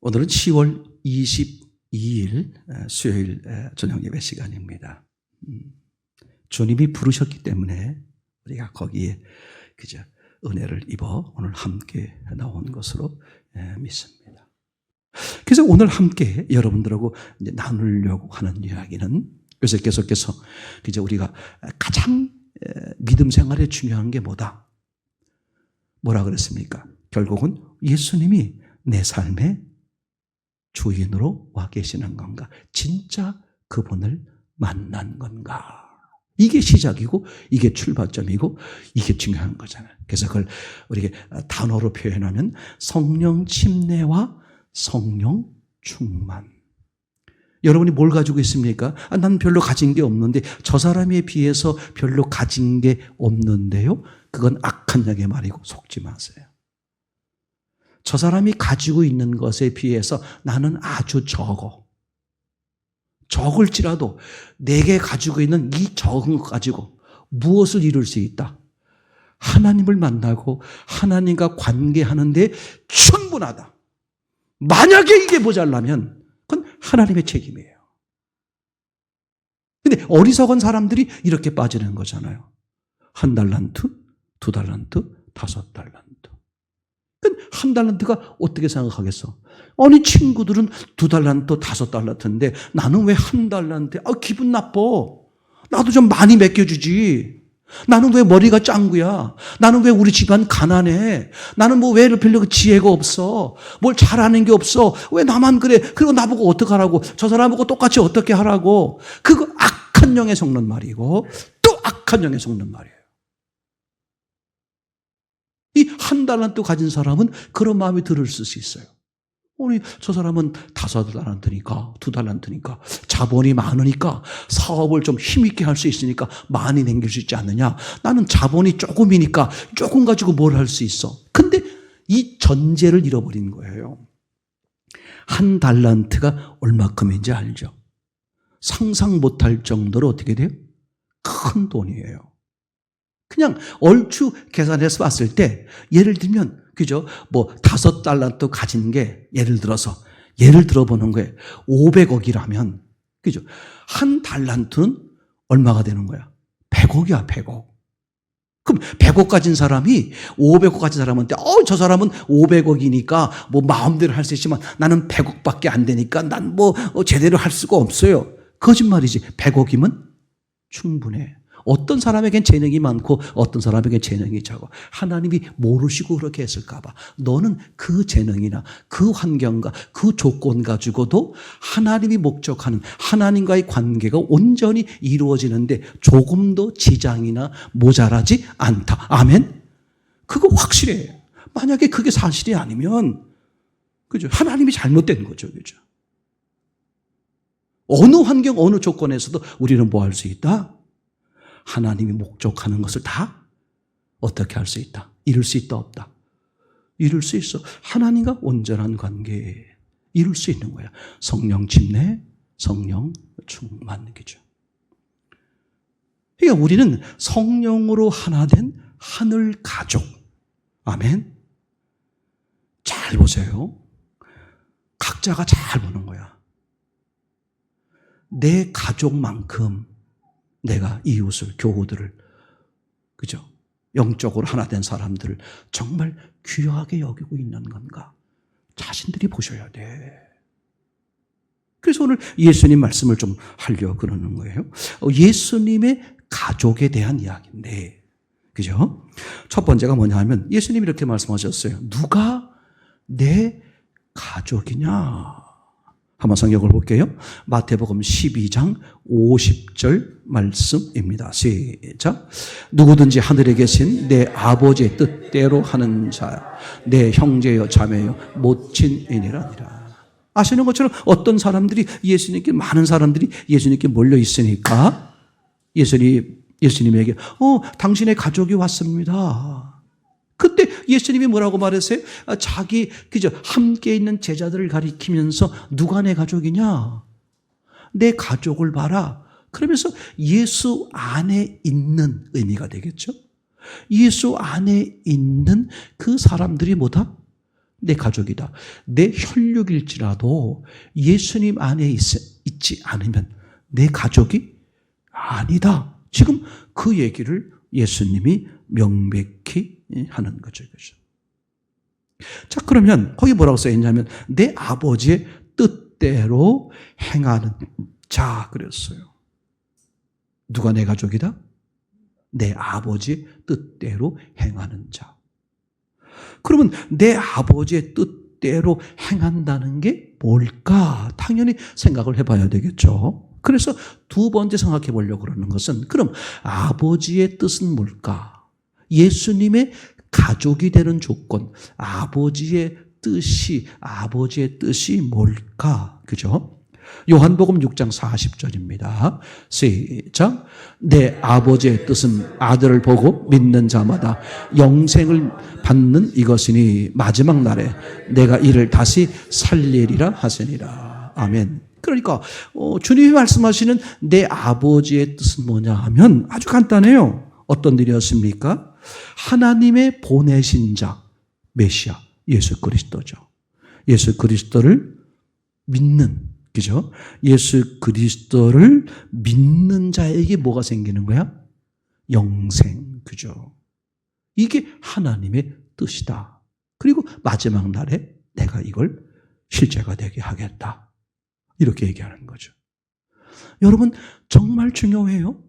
오늘은 10월 22일 수요일 저녁 예배 시간입니다. 주님이 부르셨기 때문에 우리가 거기에 그저 은혜를 입어 오늘 함께 나온 것으로 믿습니다. 그래서 오늘 함께 여러분들하고 이제 나누려고 하는 이야기는 요새 계속해서 그저 우리가 가장 믿음 생활에 중요한 게 뭐라 그랬습니까? 결국은 예수님이 내 삶의 주인으로 와 계시는 건가? 진짜 그분을 만난 건가? 이게 시작이고 이게 출발점이고 이게 중요한 거잖아요. 그래서 그걸 우리가 단어로 표현하면 성령 침례와 성령 충만. 여러분이 뭘 가지고 있습니까? 난 별로 가진 게 없는데 저 사람에 비해서 별로 가진 게 없는데요. 그건 악한 영의 말이고 속지 마세요. 저 사람이 가지고 있는 것에 비해서 나는 아주 적을지라도 내게 가지고 있는 이 적은 것 가지고 무엇을 이룰 수 있다? 하나님을 만나고 하나님과 관계하는데 충분하다. 만약에 이게 모자라면 그건 하나님의 책임이에요. 근데 어리석은 사람들이 이렇게 빠지는 거잖아요. 1달란트, 2달란트, 5달란트. 1달란트가 어떻게 생각하겠어? 아니 친구들은 2달란트, 5달란트인데 나는 왜 1달란트? 기분 나빠. 나도 좀 많이 맡겨주지. 나는 왜 머리가 짱구야? 나는 왜 우리 집안 가난해? 나는 왜 별로 지혜가 없어? 뭘 잘하는 게 없어? 왜 나만 그래? 그리고 나보고 어떡하라고? 저 사람하고 똑같이 어떻게 하라고? 그거 악한 영에 속는 말이고 또 악한 영에 속는 말이에요. 이 1달란트 가진 사람은 그런 마음이 들을 수 있어요. 아니 저 사람은 5달란트니까 2달란트니까 자본이 많으니까 사업을 좀 힘있게 할 수 있으니까 많이 남길 수 있지 않느냐. 나는 자본이 조금이니까 조금 가지고 뭘 할 수 있어. 근데 이 전제를 잃어버린 거예요. 1달란트가 얼마큼인지 알죠? 상상 못할 정도로 어떻게 돼요? 큰 돈이에요. 그냥 얼추 계산해서 봤을 때 예를 들면 그죠? 5달란트 가진 게 예를 들어보는 거예요. 500억이라면 그죠? 1달란트는 얼마가 되는 거야? 100억이야, 100억. 그럼 100억 가진 사람이 500억 가진 사람한테 저 사람은 500억이니까 마음대로 할 수 있지만 나는 100억밖에 안 되니까 난 제대로 할 수가 없어요. 거짓말이지. 100억이면 충분해. 어떤 사람에겐 재능이 많고 어떤 사람에겐 재능이 적어. 하나님이 모르시고 그렇게 했을까 봐. 너는 그 재능이나 그 환경과 그 조건 가지고도 하나님이 목적하는 하나님과의 관계가 온전히 이루어지는데 조금도 지장이나 모자라지 않다. 아멘? 그거 확실해요. 만약에 그게 사실이 아니면 그죠? 하나님이 잘못된 거죠. 그죠? 어느 환경, 어느 조건에서도 우리는 뭐 할 수 있다? 하나님이 목적하는 것을 다 어떻게 할 수 있다? 이룰 수 있다, 없다? 이룰 수 있어. 하나님과 온전한 관계에 이룰 수 있는 거야. 성령 침례, 성령 충만이죠. 그러니까 우리는 성령으로 하나 된 하늘 가족. 아멘? 잘 보세요. 각자가 잘 보는 거야. 내 가족만큼 내가 이웃을, 교우들을, 그죠? 영적으로 하나 된 사람들을 정말 귀하게 여기고 있는 건가? 자신들이 보셔야 돼. 그래서 오늘 예수님 말씀을 좀 하려고 그러는 거예요. 예수님의 가족에 대한 이야기인데, 그죠? 첫 번째가 뭐냐 하면 예수님이 이렇게 말씀하셨어요. 누가 내 가족이냐? 한번 성경을 볼게요. 마태복음 12장 50절 말씀입니다. 시작. 누구든지 하늘에 계신 내 아버지의 뜻대로 하는 자, 내 형제여 자매여 모친이니라니라. 아시는 것처럼 어떤 사람들이 예수님께, 많은 사람들이 예수님께 몰려 있으니까 예수님에게 당신의 가족이 왔습니다. 그때 예수님이 뭐라고 말했어요? 자기 그저 함께 있는 제자들을 가리키면서 누가 내 가족이냐? 내 가족을 봐라. 그러면서 예수 안에 있는 의미가 되겠죠? 예수 안에 있는 그 사람들이 뭐다? 내 가족이다. 내 혈육일지라도 예수님 안에 있지 않으면 내 가족이 아니다. 지금 그 얘기를 예수님이 명백히 하는 거죠. 자, 그러면 거기 뭐라고 써있냐면 내 아버지의 뜻대로 행하는 자 그랬어요. 누가 내 가족이다? 내 아버지의 뜻대로 행하는 자. 그러면 내 아버지의 뜻대로 행한다는 게 뭘까? 당연히 생각을 해봐야 되겠죠. 그래서 두 번째 생각해 보려고 그러는 것은 그럼 아버지의 뜻은 뭘까? 예수님의 가족이 되는 조건, 아버지의 뜻이 뭘까? 그죠? 요한복음 6장 40절입니다. 시작. 내 아버지의 뜻은 아들을 보고 믿는 자마다 영생을 받는 이것이니 마지막 날에 내가 이를 다시 살리리라 하시니라. 아멘. 그러니까 주님이 말씀하시는 내 아버지의 뜻은 뭐냐 하면 아주 간단해요. 어떤 일이었습니까? 하나님의 보내신 자, 메시아, 예수 그리스도죠. 예수 그리스도를 믿는, 그죠? 예수 그리스도를 믿는 자에게 뭐가 생기는 거야? 영생, 그죠? 이게 하나님의 뜻이다. 그리고 마지막 날에 내가 이걸 실제가 되게 하겠다. 이렇게 얘기하는 거죠. 여러분, 정말 중요해요.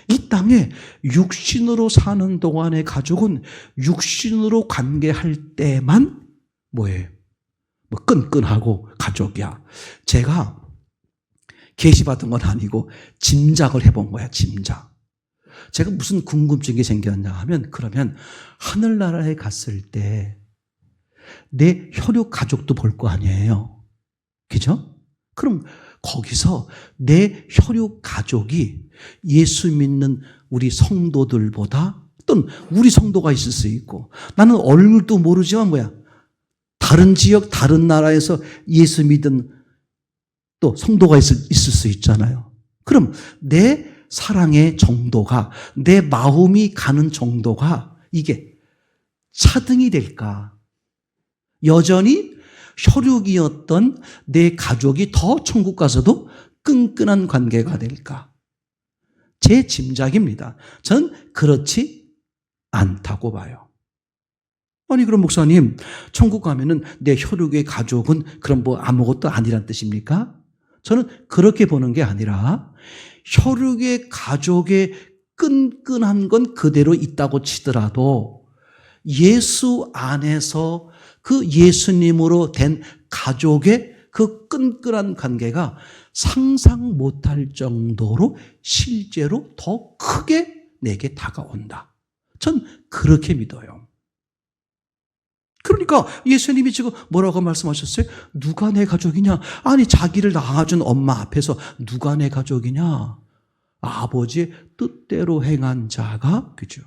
이 땅에 육신으로 사는 동안의 가족은 육신으로 관계할 때만 뭐예요? 뭐 끈끈하고 가족이야. 제가 계시받은 건 아니고 짐작을 해본 거야, 짐작. 제가 무슨 궁금증이 생겼냐 하면 그러면 하늘나라에 갔을 때 내 혈육 가족도 볼 거 아니에요. 그죠? 그럼 거기서 내 혈육 가족이 예수 믿는 우리 성도들보다 또는 우리 성도가 있을 수 있고 나는 얼굴도 모르지만 뭐야? 다른 지역, 다른 나라에서 예수 믿은 또 성도가 있을 수 있잖아요. 그럼 내 사랑의 정도가, 내 마음이 가는 정도가 이게 차등이 될까? 여전히 혈육이었던 내 가족이 더 천국 가서도 끈끈한 관계가 될까? 제 짐작입니다. 전 그렇지 않다고 봐요. 아니 그럼 목사님, 천국 가면은 내 혈육의 가족은 그럼 뭐 아무것도 아니란 뜻입니까? 저는 그렇게 보는 게 아니라 혈육의 가족의 끈끈한 건 그대로 있다고 치더라도 예수 안에서 그 예수님으로 된 가족의 그 끈끈한 관계가 상상 못할 정도로 실제로 더 크게 내게 다가온다. 전 그렇게 믿어요. 그러니까 예수님이 지금 뭐라고 말씀하셨어요? 누가 내 가족이냐? 아니 자기를 낳아준 엄마 앞에서 누가 내 가족이냐? 아버지의 뜻대로 행한 자가, 그죠?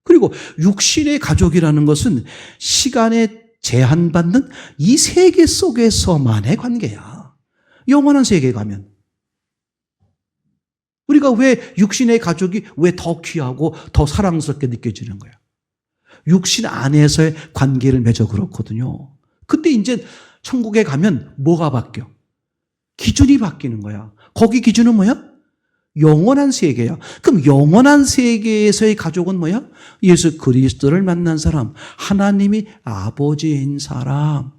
그리고 육신의 가족이라는 것은 시간에 제한받는 이 세계 속에서만의 관계야. 영원한 세계에 가면 우리가 왜 육신의 가족이 왜 더 귀하고 더 사랑스럽게 느껴지는 거야? 육신 안에서의 관계를 맺어 그렇거든요. 그때 이제 천국에 가면 뭐가 바뀌어? 기준이 바뀌는 거야. 거기 기준은 뭐야? 영원한 세계야. 그럼 영원한 세계에서의 가족은 뭐야? 예수 그리스도를 만난 사람, 하나님이 아버지인 사람.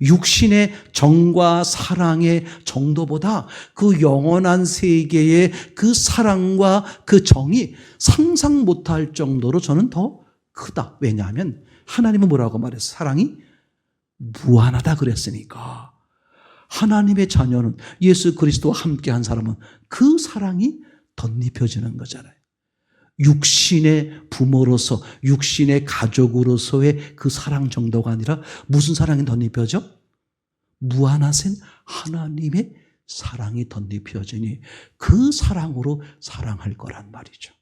육신의 정과 사랑의 정도보다 그 영원한 세계의 그 사랑과 그 정이 상상 못할 정도로 저는 더 크다. 왜냐하면 하나님은 뭐라고 말했어? 사랑이 무한하다 그랬으니까. 하나님의 자녀는 예수 그리스도와 함께한 사람은 그 사랑이 덧입혀지는 거잖아요. 육신의 부모로서, 육신의 가족으로서의 그 사랑 정도가 아니라 무슨 사랑이 덧입혀져? 무한하신 하나님의 사랑이 덧입혀지니 그 사랑으로 사랑할 거란 말이죠.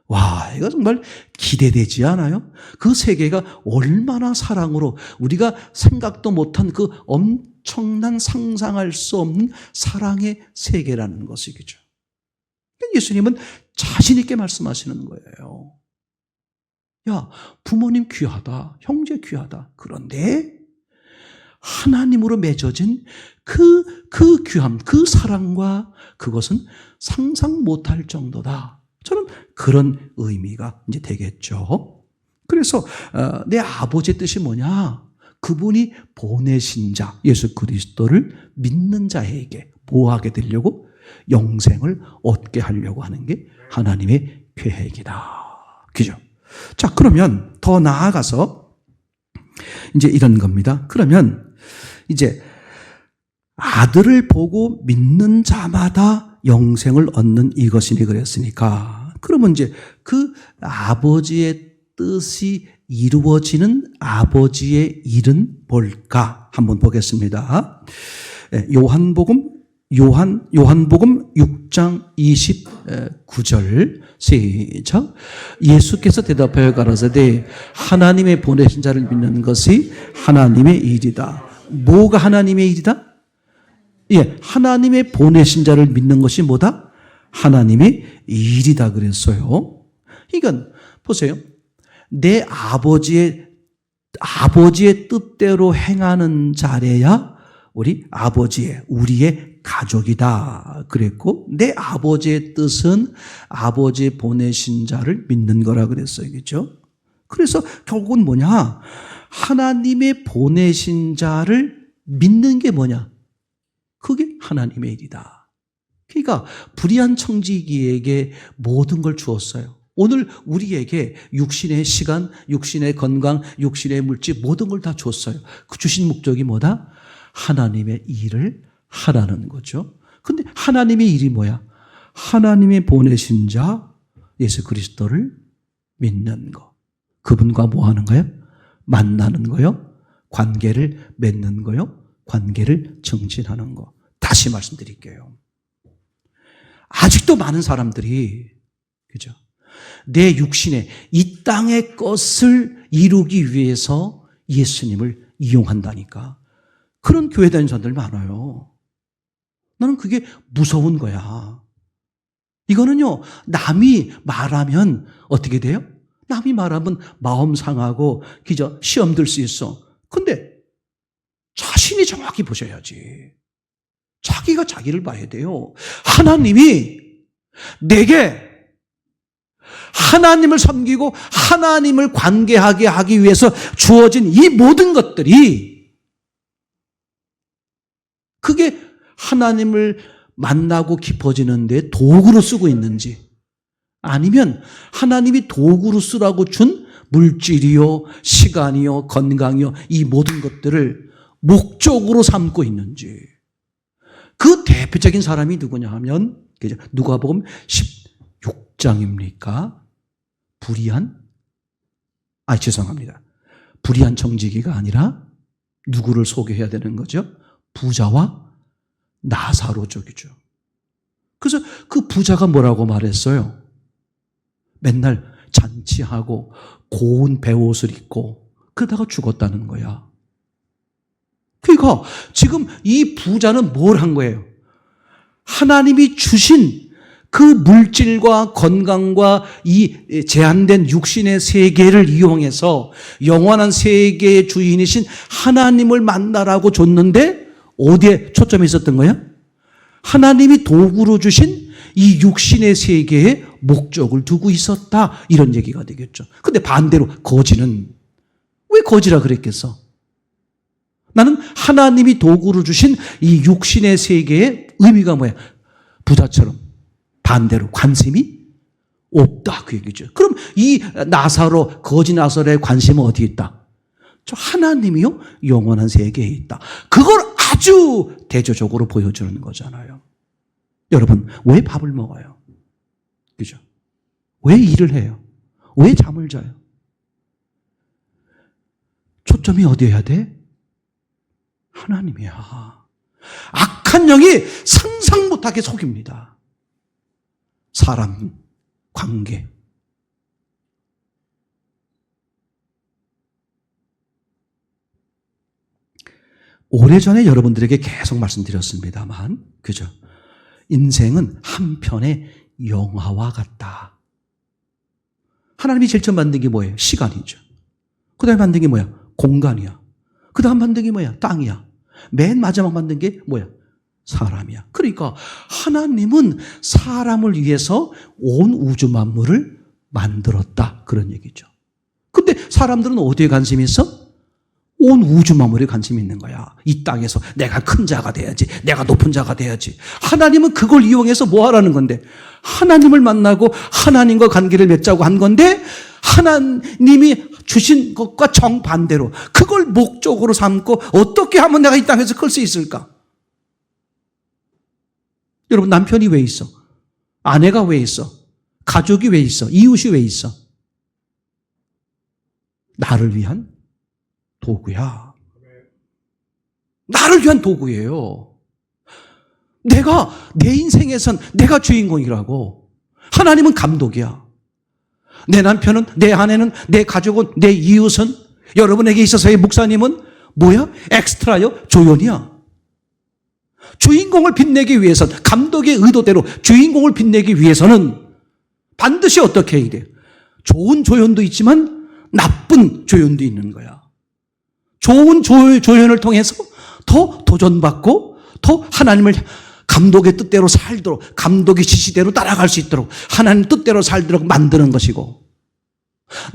와, 이거 정말 기대되지 않아요? 그 세계가 얼마나 사랑으로 우리가 생각도 못한 그 엄청난 상상할 수 없는 사랑의 세계라는 것이죠. 예수님은 자신 있게 말씀하시는 거예요. 야, 부모님 귀하다, 형제 귀하다. 그런데 하나님으로 맺어진 그 귀함, 그 사랑과 그것은 상상 못할 정도다. 저는 그런 의미가 이제 되겠죠. 그래서 내 아버지의 뜻이 뭐냐? 그분이 보내신 자, 예수 그리스도를 믿는 자에게 뭐 하게 되려고? 영생을 얻게 하려고 하는 게 하나님의 계획이다. 그죠? 자, 그러면 더 나아가서 이제 이런 겁니다. 그러면 이제 아들을 보고 믿는 자마다 영생을 얻는 이것이니 그랬으니까, 그러면 이제 그 아버지의 뜻이 이루어지는 아버지의 일은 뭘까? 한번 보겠습니다. 요한복음 6장 29절 시작. 예수께서 대답하여 가라사대 하나님의 보내신 자를 믿는 것이 하나님의 일이다. 뭐가 하나님의 일이다? 예, 하나님의 보내신 자를 믿는 것이 뭐다? 하나님의 일이다 그랬어요. 이건 보세요. 내 아버지의 뜻대로 행하는 자래야 우리의 가족이다 그랬고, 내 아버지의 뜻은 아버지 보내신 자를 믿는 거라 그랬어요. 그렇죠? 그래서 결국은 뭐냐? 하나님의 보내신 자를 믿는 게 뭐냐? 그게 하나님의 일이다. 그러니까 불의한 청지기에게 모든 걸 주었어요. 오늘 우리에게 육신의 시간, 육신의 건강, 육신의 물질 모든 걸 다 줬어요. 그 주신 목적이 뭐다? 하나님의 일을 하라는 거죠. 근데 하나님의 일이 뭐야? 하나님의 보내신 자 예수 그리스도를 믿는 거. 그분과 뭐 하는 거예요? 만나는 거요. 관계를 맺는 거요. 관계를 정진하는 거. 다시 말씀드릴게요. 아직도 많은 사람들이, 그죠? 내 육신의 이 땅의 것을 이루기 위해서 예수님을 이용한다니까. 그런 교회 다니는 사람들 많아요. 나는 그게 무서운 거야. 이거는요, 남이 말하면 어떻게 돼요? 남이 말하면 마음 상하고, 그죠? 시험 들 수 있어. 근데 자신이 정확히 보셔야지. 자기가 자기를 봐야 돼요. 하나님이 내게 하나님을 섬기고 하나님을 관계하게 하기 위해서 주어진 이 모든 것들이, 그게 하나님을 만나고 깊어지는데 도구로 쓰고 있는지, 아니면 하나님이 도구로 쓰라고 준 물질이요, 시간이요, 건강이요, 이 모든 것들을 목적으로 삼고 있는지. 그 대표적인 사람이 누구냐 하면 누가복음 16장입니까? 불의한 청지기가 아니라 누구를 소개해야 되는 거죠? 부자와 나사로 쪽이죠. 그래서 그 부자가 뭐라고 말했어요? 맨날 잔치하고 고운 배옷을 입고 그러다가 죽었다는 거야. 그러니까 지금 이 부자는 뭘 한 거예요? 하나님이 주신 그 물질과 건강과 이 제한된 육신의 세계를 이용해서 영원한 세계의 주인이신 하나님을 만나라고 줬는데 어디에 초점이 있었던 거야? 하나님이 도구로 주신 이 육신의 세계에 목적을 두고 있었다. 이런 얘기가 되겠죠. 근데 반대로 거지는 왜 거지라 그랬겠어? 나는 하나님이 도구로 주신 이 육신의 세계의 의미가 뭐야? 부자처럼 반대로 관심이 없다 그 얘기죠. 그럼 이 나사로, 거지 나사로의 관심은 어디에 있다? 저 하나님이요 영원한 세계에 있다. 그걸 아주 대조적으로 보여주는 거잖아요. 여러분, 왜 밥을 먹어요? 그죠? 왜 일을 해요? 왜 잠을 자요? 초점이 어디에야 돼? 하나님이야. 악한 영이 상상 못하게 속입니다. 사람, 관계. 오래전에 여러분들에게 계속 말씀드렸습니다만, 그죠? 인생은 한 편의 영화와 같다. 하나님이 제일 처음 만든 게 뭐예요? 시간이죠. 그 다음에 만든 게 뭐야? 공간이야. 그 다음 만든 게 뭐야? 땅이야. 맨 마지막 만든 게 뭐야? 사람이야. 그러니까 하나님은 사람을 위해서 온 우주 만물을 만들었다. 그런 얘기죠. 근데 사람들은 어디에 관심이 있어? 온 우주 만물에 관심이 있는 거야. 이 땅에서 내가 큰 자가 돼야지. 내가 높은 자가 돼야지. 하나님은 그걸 이용해서 뭐 하라는 건데? 하나님을 만나고 하나님과 관계를 맺자고 한 건데 하나님이 주신 것과 정반대로 그걸 목적으로 삼고 어떻게 하면 내가 이 땅에서 클 수 있을까? 여러분, 남편이 왜 있어? 아내가 왜 있어? 가족이 왜 있어? 이웃이 왜 있어? 나를 위한 도구야. 나를 위한 도구예요. 내 인생에선 내가 주인공이라고. 하나님은 감독이야. 내 남편은, 내 아내는, 내 가족은, 내 이웃은, 여러분에게 있어서의 목사님은 뭐야? 엑스트라요? 조연이야. 주인공을 빛내기 위해서는, 감독의 의도대로 주인공을 빛내기 위해서는 반드시 어떻게 해야 돼요? 좋은 조연도 있지만 나쁜 조연도 있는 거야. 좋은 조연을 통해서 더 도전받고 더 하나님을 감독의 뜻대로 살도록, 감독의 지시대로 따라갈 수 있도록 하나님 뜻대로 살도록 만드는 것이고,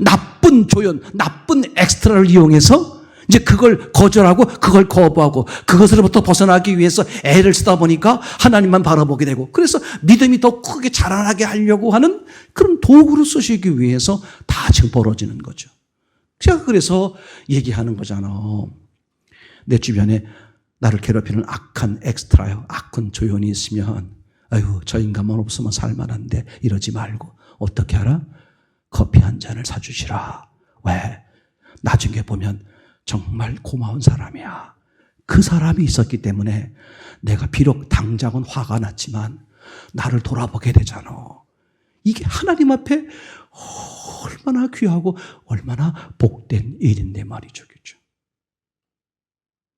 나쁜 조연, 나쁜 엑스트라를 이용해서 이제 그걸 거절하고 그걸 거부하고 그것으로부터 벗어나기 위해서 애를 쓰다 보니까 하나님만 바라보게 되고, 그래서 믿음이 더 크게 자라나게 하려고 하는 그런 도구로 쓰시기 위해서 다 지금 벌어지는 거죠. 제가 그래서 얘기하는 거잖아. 내 주변에 나를 괴롭히는 악한 엑스트라요, 악한 조연이 있으면 아유, 저 인간만 없으면 살만한데 이러지 말고 어떻게 알아? 커피 한 잔을 사주시라. 왜? 나중에 보면 정말 고마운 사람이야. 그 사람이 있었기 때문에 내가 비록 당장은 화가 났지만 나를 돌아보게 되잖아. 이게 하나님 앞에 얼마나 귀하고 얼마나 복된 일인데 말이죠. 그렇죠?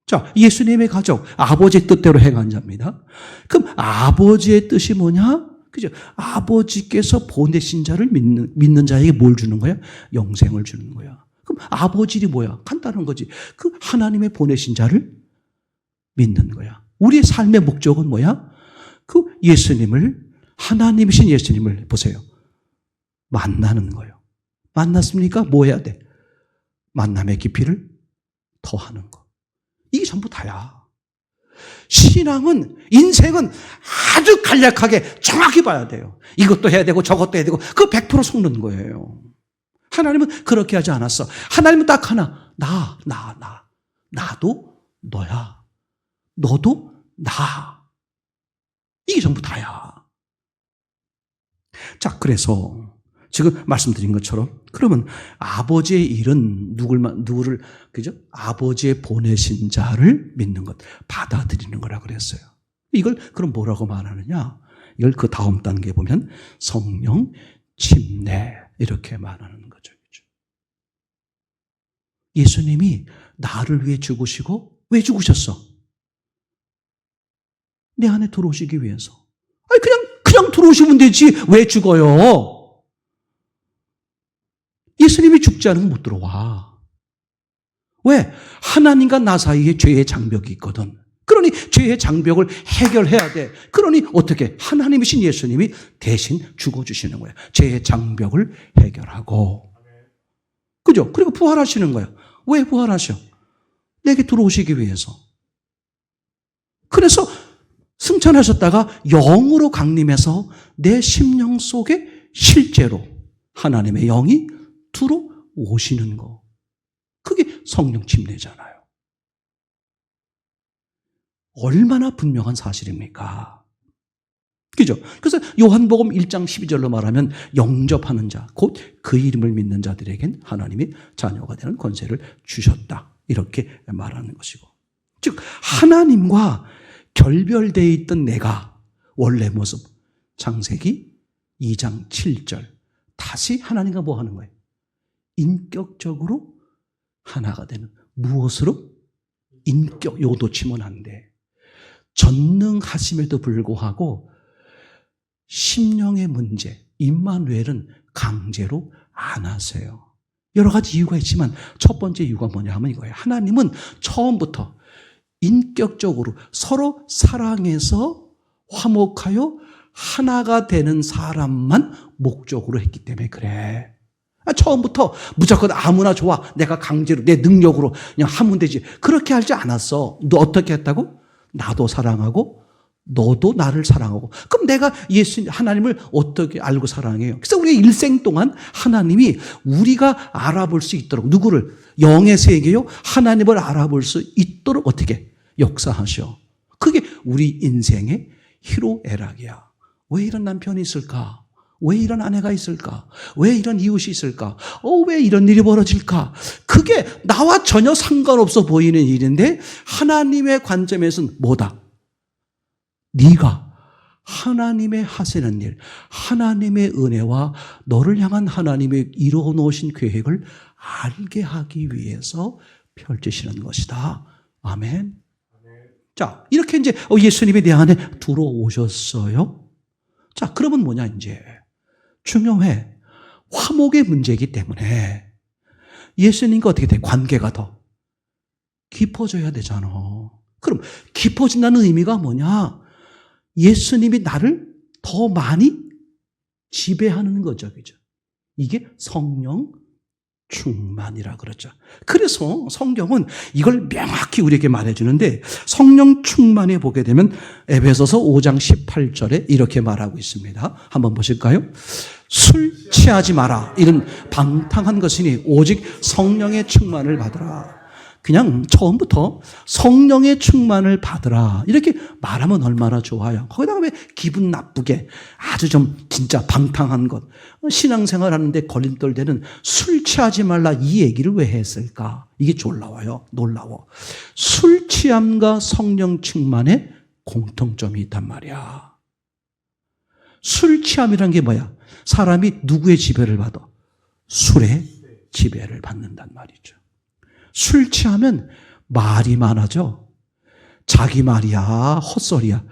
자, 예수님의 가족, 아버지의 뜻대로 행한 자입니다. 그럼 아버지의 뜻이 뭐냐? 그죠? 아버지께서 보내신 자를 믿는 자에게 뭘 주는 거야? 영생을 주는 거야. 그럼 아버지 일이 뭐야? 간단한 거지. 그 하나님의 보내신 자를 믿는 거야. 우리의 삶의 목적은 뭐야? 그 예수님을, 하나님이신 예수님을 보세요. 만나는 거예요. 만났습니까? 뭐 해야 돼? 만남의 깊이를 더하는 거. 이게 전부 다야. 신앙은, 인생은 아주 간략하게 정확히 봐야 돼요. 이것도 해야 되고 저것도 해야 되고 그거 100% 속는 거예요. 하나님은 그렇게 하지 않았어. 하나님은 딱 하나, 나도 너야. 너도 나. 이게 전부 다야. 자, 그래서 지금 말씀드린 것처럼 그러면 아버지의 일은 누구를 그죠? 아버지의 보내신 자를 믿는 것, 받아들이는 거라 그랬어요. 이걸 그럼 뭐라고 말하느냐? 이걸 그 다음 단계에 보면 성령 침례 이렇게 말하는 거죠. 그죠? 예수님이 나를 위해 죽으시고 왜 죽으셨어? 내 안에 들어오시기 위해서. 아니 그냥 들어오시면 되지 왜 죽어요? 예수님이 죽지 않으면 못 들어와. 왜? 하나님과 나 사이에 죄의 장벽이 있거든. 그러니 죄의 장벽을 해결해야 돼. 그러니 어떻게? 하나님이신 예수님이 대신 죽어주시는 거야. 죄의 장벽을 해결하고. 그죠? 그리고 부활하시는 거야. 왜 부활하셔? 내게 들어오시기 위해서. 그래서 승천하셨다가 영으로 강림해서 내 심령 속에 실제로 하나님의 영이 들어오시는 거. 그게 성령 침례잖아요. 얼마나 분명한 사실입니까? 그죠? 그래서 요한복음 1장 12절로 말하면 영접하는 자, 곧 그 이름을 믿는 자들에겐 하나님이 자녀가 되는 권세를 주셨다. 이렇게 말하는 것이고. 즉 하나님과 결별되어 있던 내가 원래 모습, 창세기 2장 7절 다시 하나님과 뭐 하는 거예요? 인격적으로 하나가 되는. 무엇으로? 인격. 요 놓치면 안 돼. 전능하심에도 불구하고 심령의 문제, 임마누엘은 강제로 안 하세요. 여러 가지 이유가 있지만 첫 번째 이유가 뭐냐 하면 이거예요. 하나님은 처음부터 인격적으로 서로 사랑해서 화목하여 하나가 되는 사람만 목적으로 했기 때문에 그래. 처음부터 무조건 아무나 좋아, 내가 강제로 내 능력으로 그냥 하면 되지, 그렇게 하지 않았어. 너 어떻게 했다고? 나도 사랑하고 너도 나를 사랑하고. 그럼 내가 하나님을 어떻게 알고 사랑해요? 그래서 우리 일생 동안 하나님이 우리가 알아볼 수 있도록, 누구를? 영의 세계요, 하나님을 알아볼 수 있도록 어떻게 역사하셔. 그게 우리 인생의 희로애락이야. 왜 이런 남편이 있을까? 왜 이런 아내가 있을까? 왜 이런 이웃이 있을까? 왜 이런 일이 벌어질까? 그게 나와 전혀 상관없어 보이는 일인데 하나님의 관점에서는 뭐다? 네가 하나님의 하시는 일, 하나님의 은혜와 너를 향한 하나님의 이루어 놓으신 계획을 알게 하기 위해서 펼치시는 것이다. 아멘. 자, 이렇게 이제 예수님이 내 안에 들어오셨어요. 자, 그러면 뭐냐 이제. 중요해. 화목의 문제이기 때문에 예수님과 어떻게 돼? 관계가 더 깊어져야 되잖아. 그럼 깊어진다는 의미가 뭐냐? 예수님이 나를 더 많이 지배하는 거죠. 그죠? 이게 성령 충만이라 그러죠. 그래서 성경은 이걸 명확히 우리에게 말해주는데, 성령 충만에 보게 되면 에베소서 5장 18절에 이렇게 말하고 있습니다. 한번 보실까요? 술 취하지 마라. 이는 방탕한 것이니 오직 성령의 충만을 받으라. 그냥 처음부터 성령의 충만을 받으라 이렇게 말하면 얼마나 좋아요. 거기다가 왜 기분 나쁘게 아주 좀 진짜 방탕한 것, 신앙생활 하는데 걸림돌 되는 술 취하지 말라 이 얘기를 왜 했을까? 이게 놀라워. 술 취함과 성령 충만에 공통점이 있단 말이야. 술 취함이란 게 뭐야? 사람이 누구의 지배를 받아? 술의 지배를 받는단 말이죠. 술 취하면 말이 많아져. 자기 말이야, 헛소리야.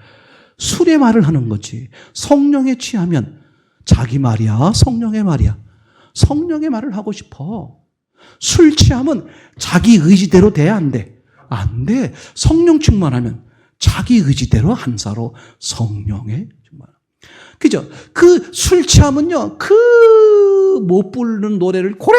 술의 말을 하는 거지. 성령에 취하면 자기 말이야, 성령의 말이야. 성령의 말을 하고 싶어. 술 취하면 자기 의지대로 돼, 안 돼? 안 돼. 성령 충만하면 자기 의지대로 안 살아. 성령의 충만. 그죠? 그 술 취하면요, 못 부르는 노래를 고래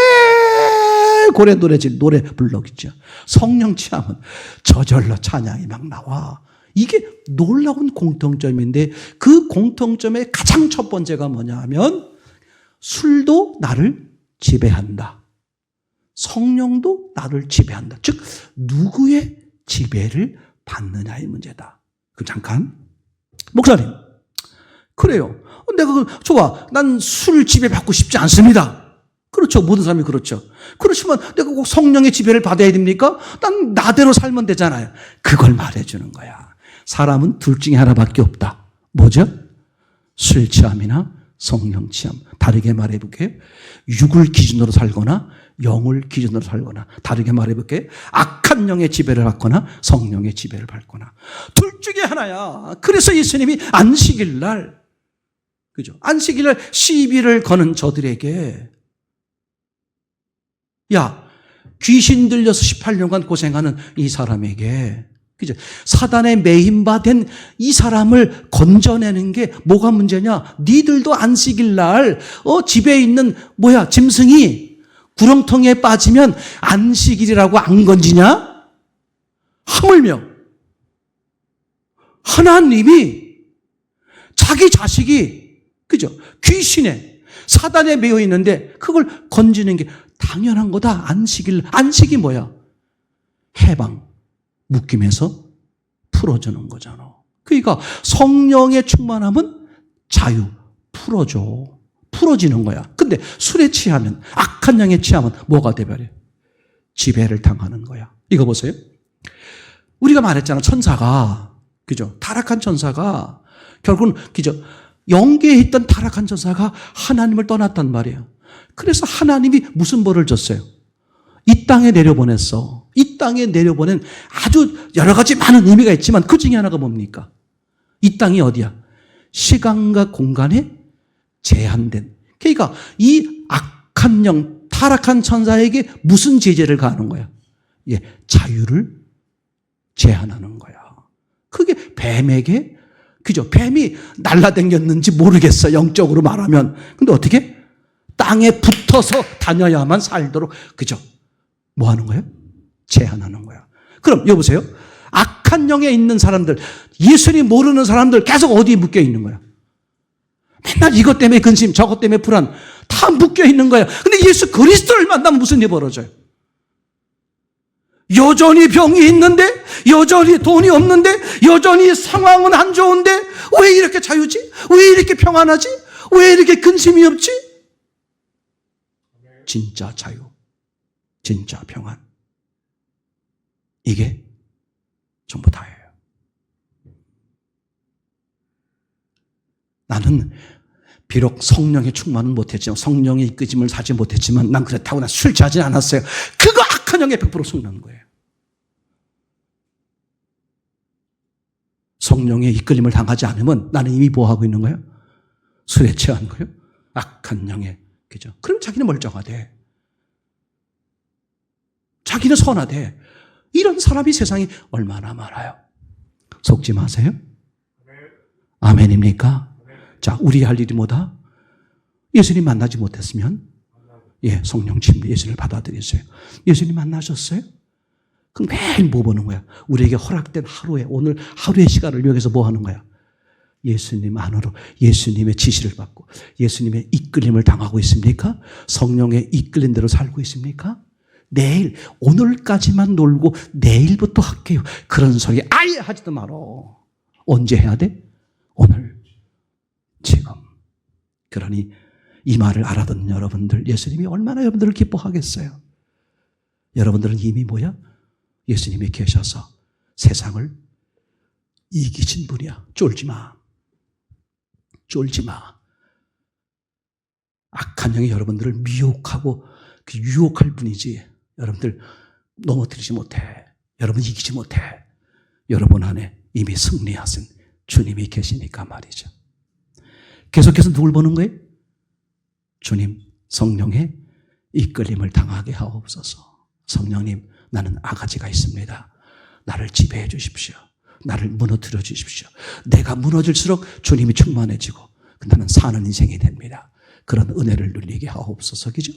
노래 불러겠죠. 성령 취하면 저절로 찬양이 막 나와. 이게 놀라운 공통점인데, 그 공통점의 가장 첫 번째가 뭐냐 하면 술도 나를 지배한다. 성령도 나를 지배한다. 즉 누구의 지배를 받느냐의 문제다. 그럼 잠깐, 목사님, 그래요. 내가 좋아. 난 술 지배받고 싶지 않습니다. 그렇죠. 모든 사람이 그렇죠. 그렇지만 내가 꼭 성령의 지배를 받아야 됩니까? 난 나대로 살면 되잖아요. 그걸 말해주는 거야. 사람은 둘 중에 하나밖에 없다. 뭐죠? 술 취함이나 성령 취함. 다르게 말해볼게요. 육을 기준으로 살거나 영을 기준으로 살거나, 다르게 말해볼게요. 악한 영의 지배를 받거나 성령의 지배를 받거나, 둘 중에 하나야. 그래서 예수님이 안식일 날, 그죠? 안식일 날 시비를 거는 저들에게, 야, 귀신 들려서 18년간 고생하는 이 사람에게, 그죠? 사단의 매인바된 이 사람을 건져내는 게 뭐가 문제냐? 니들도 안식일 날, 집에 있는, 짐승이 구렁텅이에 빠지면 안식일이라고 안 건지냐? 하물며, 하나님이 자기 자식이, 그죠? 귀신에, 사단에 매여 있는데 그걸 건지는 게 당연한 거다. 안식이 뭐야? 해방, 묶임에서 풀어주는 거잖아. 그러니까 성령의 충만함은 자유, 풀어지는 거야. 근데 술에 취하면, 악한 양에 취하면 뭐가 돼버려? 지배를 당하는 거야. 이거 보세요. 우리가 말했잖아. 천사가, 그죠? 타락한 천사가 결국은, 그죠? 영계에 있던 타락한 천사가 하나님을 떠났단 말이에요. 그래서 하나님이 무슨 벌을 줬어요? 이 땅에 내려보냈어. 이 땅에 내려보낸 아주 여러 가지 많은 의미가 있지만 그 중에 하나가 뭡니까? 이 땅이 어디야? 시간과 공간의 제한된. 그러니까 이 악한 영, 타락한 천사에게 무슨 제재를 가하는 거야? 예, 자유를 제한하는 거야. 그게 뱀에게, 그죠? 뱀이 날라다녔는지 모르겠어, 영적으로 말하면. 근데 어떻게? 땅에 붙어서 다녀야만 살도록, 그죠? 뭐 하는 거예요? 제한하는 거야. 그럼 여보세요? 악한 영에 있는 사람들, 예수님 모르는 사람들 계속 어디에 묶여 있는 거야? 맨날 이것 때문에 근심, 저것 때문에 불안, 다 묶여 있는 거야. 근데 예수 그리스도를 만나면 무슨 일이 벌어져요? 여전히 병이 있는데, 여전히 돈이 없는데, 여전히 상황은 안 좋은데, 왜 이렇게 자유지? 왜 이렇게 평안하지? 왜 이렇게 근심이 없지? 진짜 자유, 진짜 평안. 이게 전부 다예요. 나는 비록 성령의 충만은 못했지만, 성령의 이끄짐을 사지 못했지만, 난 그렇다고 난 술 취하지 않았어요. 그거 악한 영에 100% 속는 거예요. 성령의 이끌림을 당하지 않으면 나는 이미 뭐 하고 있는 거예요? 술에 취한 거예요? 악한 영에. 그죠? 그럼 자기는 멀쩡하대. 자기는 선하대. 이런 사람이 세상에 얼마나 많아요. 속지 마세요. 아멘입니까? 자, 우리 할 일이 뭐다? 예수님 만나지 못했으면, 예, 성령 침례 예수님을 받아들였어요. 예수님 만나셨어요? 그럼 매일 뭐 보는 거야? 우리에게 허락된 하루에, 오늘 하루의 시간을 위해서 뭐 하는 거야? 예수님 안으로, 예수님의 지시를 받고, 예수님의 이끌림을 당하고 있습니까? 성령의 이끌린 대로 살고 있습니까? 내일, 오늘까지만 놀고 내일부터 할게요. 그런 소리 아예 하지도 말어. 언제 해야 돼? 오늘, 지금. 그러니 이 말을 알아듣는 여러분들, 예수님이 얼마나 여러분들을 기뻐하겠어요. 여러분들은 이미 뭐야? 예수님이 계셔서 세상을 이기신 분이야. 쫄지 마. 쫄지 마. 악한 영이 여러분들을 미혹하고 그 유혹할 뿐이지 여러분들 넘어뜨리지 못해. 여러분 이기지 못해. 여러분 안에 이미 승리하신 주님이 계시니까 말이죠. 계속해서 누굴 보는 거예요? 주님, 성령의 이끌림을 당하게 하옵소서. 성령님, 나는 아가지가 있습니다. 나를 지배해 주십시오. 나를 무너뜨려 주십시오. 내가 무너질수록 주님이 충만해지고 나는 사는 인생이 됩니다. 그런 은혜를 누리게 하옵소서. 그죠?